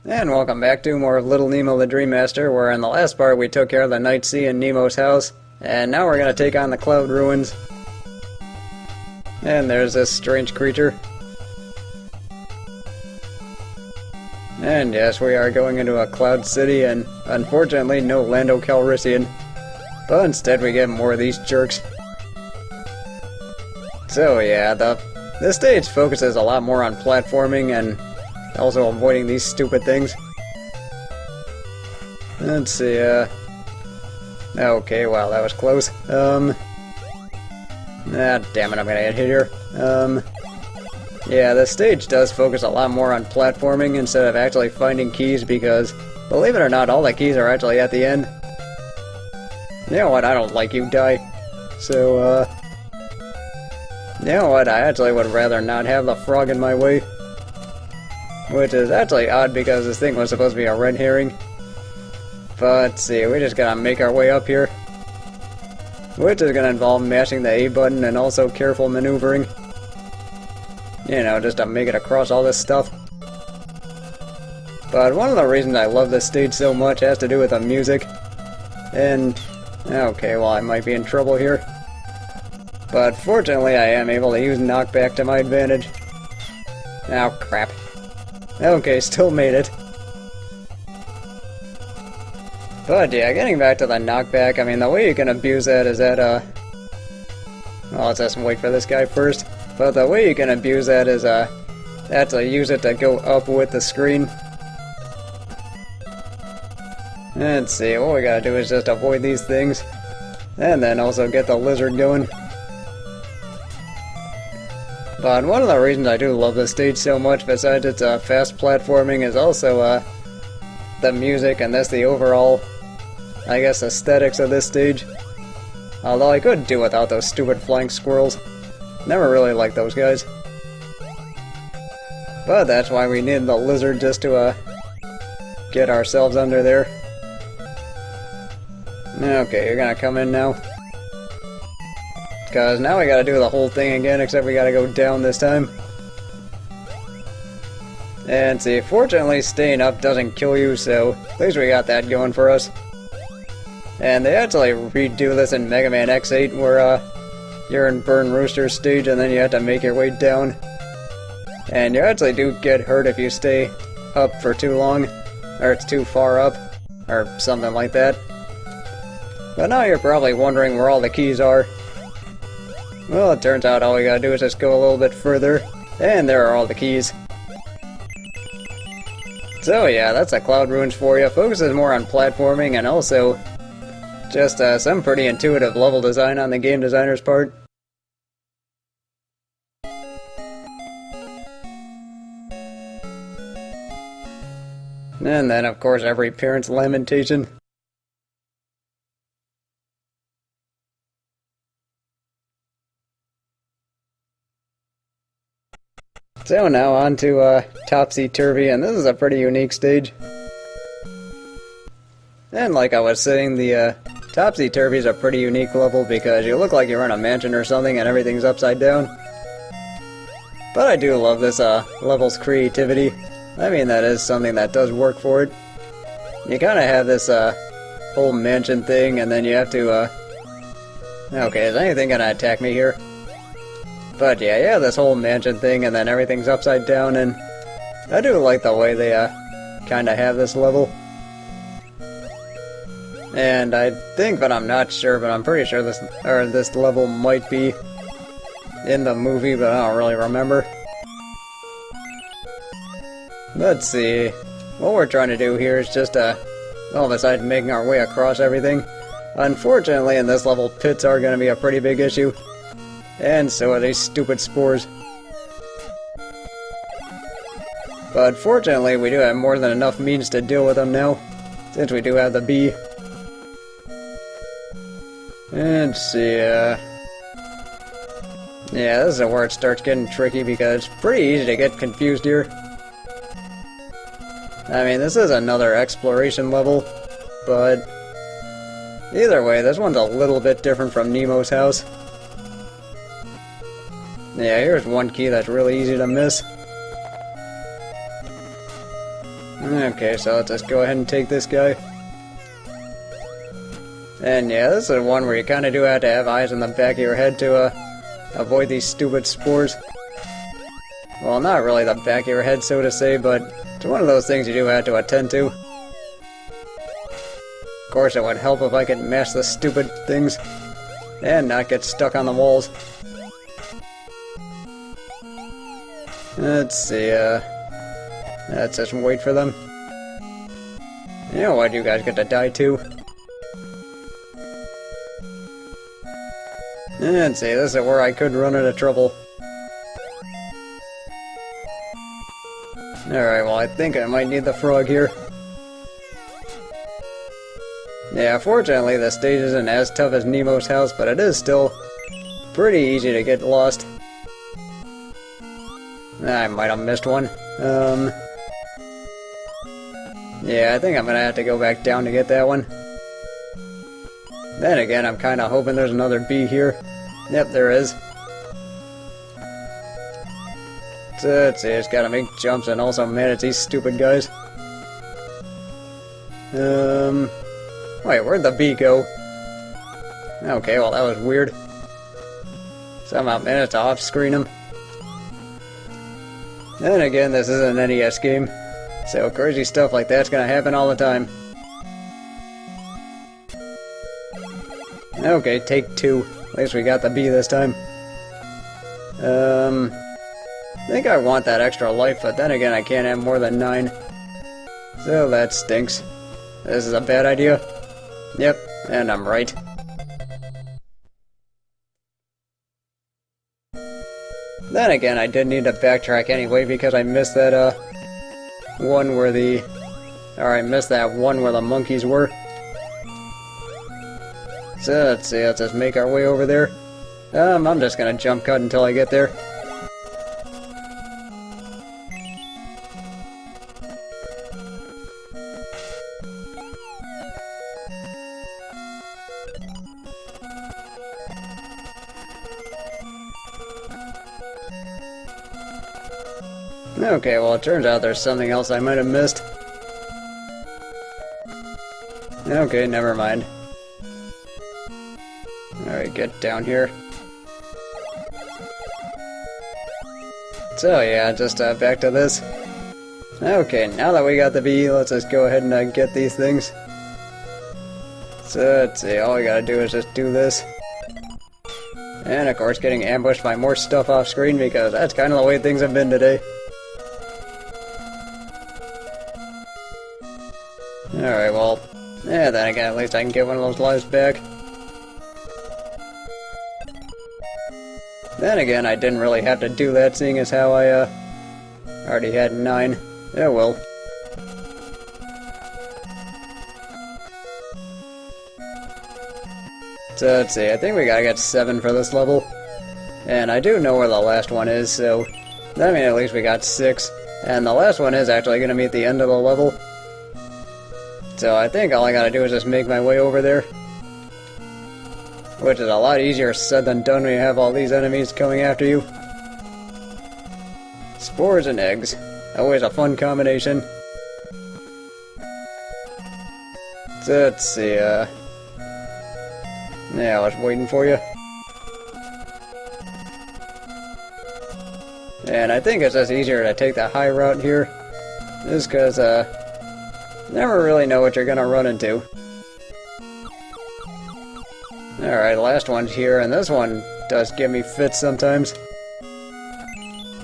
And welcome back to more of Little Nemo the Dream Master, where in the last part we took care of the Night Sea in Nemo's house, and now we're going to take on the Cloud Ruins. And there's this strange creature. And yes, we are going into a Cloud City, and unfortunately no Lando Calrissian. But instead we get more of these jerks. So yeah, this stage focuses a lot more on platforming and also avoiding these stupid things. Let's see, okay, wow, that was close. Damn it, I'm gonna get hit here. Yeah, this stage does focus a lot more on platforming instead of actually finding keys because, believe it or not, all the keys are actually at the end. You know what, I don't like you, die. So, you know what, I actually would rather not have the frog in my way. Which is actually odd because this thing was supposed to be a red herring. But let's see, we just gotta make our way up here. Which is gonna involve mashing the A button and also careful maneuvering. You know, just to make it across all this stuff. But one of the reasons I love this stage so much has to do with the music. And, okay, well I might be in trouble here. But fortunately I am able to use knockback to my advantage. Oh crap. Okay, still made it. But yeah, getting back to the knockback, I mean, the way you can abuse that is that, well, let's just wait for this guy first. But the way you can abuse that is, actually use it to go up with the screen. Let's see, what we gotta do is just avoid these things. And then also get the lizard going. But one of the reasons I do love this stage so much, besides its fast platforming, is also the music and that's the overall, I guess, aesthetics of this stage. Although I could do without those stupid flying squirrels. Never really liked those guys. But that's why we need the lizard just to get ourselves under there. Okay, you're gonna come in now. Because now we gotta do the whole thing again, except we gotta go down this time. And see, fortunately staying up doesn't kill you, so at least we got that going for us. And they actually redo this in Mega Man X8, where you're in Burn Rooster's stage and then you have to make your way down. And you actually do get hurt if you stay up for too long, or it's too far up, or something like that. But now you're probably wondering where all the keys are. Well, it turns out all we gotta do is just go a little bit further, and there are all the keys. So yeah, that's a Cloud Ruins for you. Focuses more on platforming and also just some pretty intuitive level design on the game designer's part. And then, of course, every parent's lamentation. So now on to Topsy-Turvy, and this is a pretty unique stage. And like I was saying, the Topsy-Turvy is a pretty unique level because you look like you're in a mansion or something and everything's upside down. But I do love this level's creativity. I mean, that is something that does work for it. You kind of have this whole mansion thing, and then you have to okay, is anything gonna attack me here? But yeah, you have this whole mansion thing, and then everything's upside down, and I do like the way they kind of have this level. And I think, but I'm not sure, but I'm pretty sure this level might be in the movie, but I don't really remember. Let's see, what we're trying to do here is just well, besides making our way across everything, unfortunately in this level pits are going to be a pretty big issue. And so are these stupid spores. But fortunately, we do have more than enough means to deal with them now, since we do have the bee. And let's see, yeah, this is where it starts getting tricky because it's pretty easy to get confused here. I mean, this is another exploration level, but either way, this one's a little bit different from Nemo's house. Yeah, here's one key that's really easy to miss. Okay, so let's just go ahead and take this guy. And yeah, this is one where you kind of do have to have eyes in the back of your head to avoid these stupid spores. Well, not really the back of your head, so to say, but it's one of those things you do have to attend to. Of course, it would help if I could mash the stupid things and not get stuck on the walls. Let's see, let's just wait for them. You know what, you guys get to die too. Let's see, this is where I could run into trouble. Alright, well I think I might need the frog here. Yeah, fortunately the stage isn't as tough as Nemo's house, but it is still pretty easy to get lost. I might have missed one. Yeah, I think I'm gonna have to go back down to get that one. Then again, I'm kinda hoping there's another bee here. Yep, there is. So, let's see, it's gotta make jumps and also manage these stupid guys. Wait, where'd the bee go? Okay, well that was weird. Somehow managed to off-screen him. Then again, this is an NES game, so crazy stuff like that's gonna happen all the time. Okay, take 2. At least we got the bee this time. I think I want that extra life, but then again I can't have more than 9. So that stinks. This is a bad idea. Yep, and I'm right. Then again, I did need to backtrack anyway because I missed that one where the... Or I missed that one where the monkeys were. So let's see, let's just make our way over there. I'm just gonna jump cut until I get there. Okay, well it turns out there's something else I might have missed. Okay, never mind. Alright, get down here. So yeah, just back to this. Okay, now that we got the bee, let's just go ahead and get these things. So let's see, all we gotta do is just do this. And of course getting ambushed by more stuff off screen because that's kind of the way things have been today. Alright, well, yeah, then again, at least I can get one of those lives back. Then again, I didn't really have to do that, seeing as how I, already had 9. Oh well. So, let's see, I think we gotta get 7 for this level. And I do know where the last one is, so... I mean, at least we got 6. And the last one is actually gonna be at the end of the level. So I think all I gotta do is just make my way over there. Which is a lot easier said than done when you have all these enemies coming after you. Spores and eggs. Always a fun combination. So let's see, yeah, I was waiting for you. And I think it's just easier to take the high route here. Just because, never really know what you're gonna run into. Alright, last one's here, and this one does give me fits sometimes.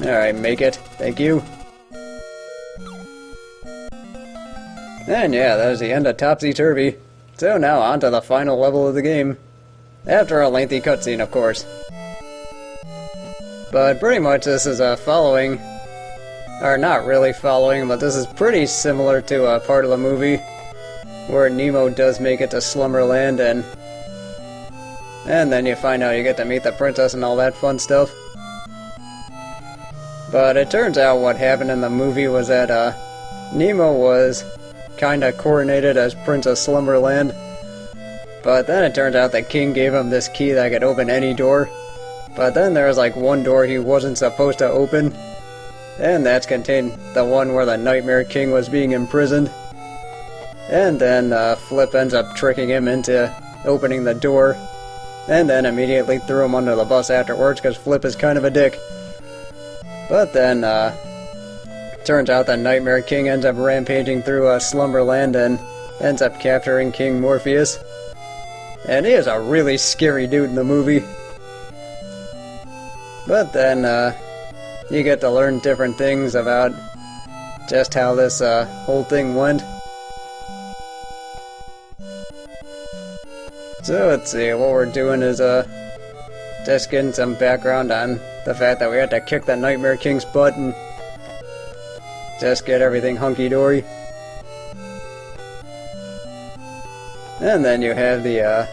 Alright, make it. Thank you. And yeah, that is the end of Topsy-Turvy. So now on to the final level of the game. After a lengthy cutscene, of course. But pretty much this is following... Or not really following, but this is pretty similar to a part of the movie where Nemo does make it to Slumberland, and then you find out you get to meet the princess and all that fun stuff. But it turns out what happened in the movie was that Nemo was kinda coronated as Prince of Slumberland, but then it turns out the king gave him this key that could open any door, but then there was like one door he wasn't supposed to open. And that's contained the one where the Nightmare King was being imprisoned. And then Flip ends up tricking him into opening the door. And then immediately threw him under the bus afterwards because Flip is kind of a dick. But then, turns out the Nightmare King ends up rampaging through Slumberland and ends up capturing King Morpheus. And he is a really scary dude in the movie. But then, you get to learn different things about just how this whole thing went. So let's see, what we're doing is just getting some background on the fact that we had to kick the Nightmare King's butt and just get everything hunky-dory. And then you have the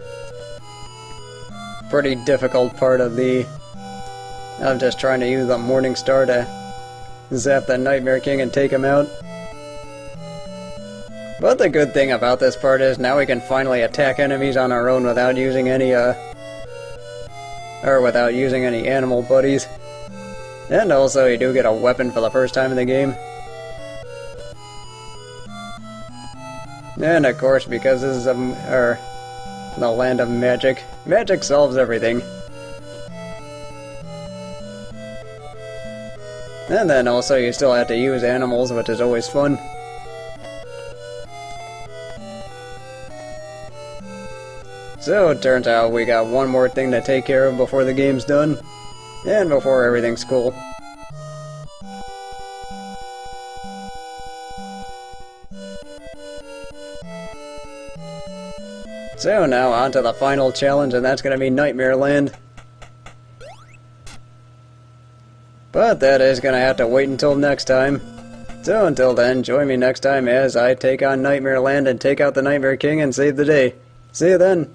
pretty difficult part of just trying to use the Morning Star to zap the Nightmare King and take him out. But the good thing about this part is now we can finally attack enemies on our own without using any animal buddies. And also you do get a weapon for the first time in the game. And of course, because this is the land of magic, magic solves everything. And then also you still have to use animals, which is always fun. So it turns out we got one more thing to take care of before the game's done, and before everything's cool. So now on to the final challenge, and that's going to be Nightmare Land. But that is going to have to wait until next time. So until then, join me next time as I take on Nightmare Land and take out the Nightmare King and save the day. See you then!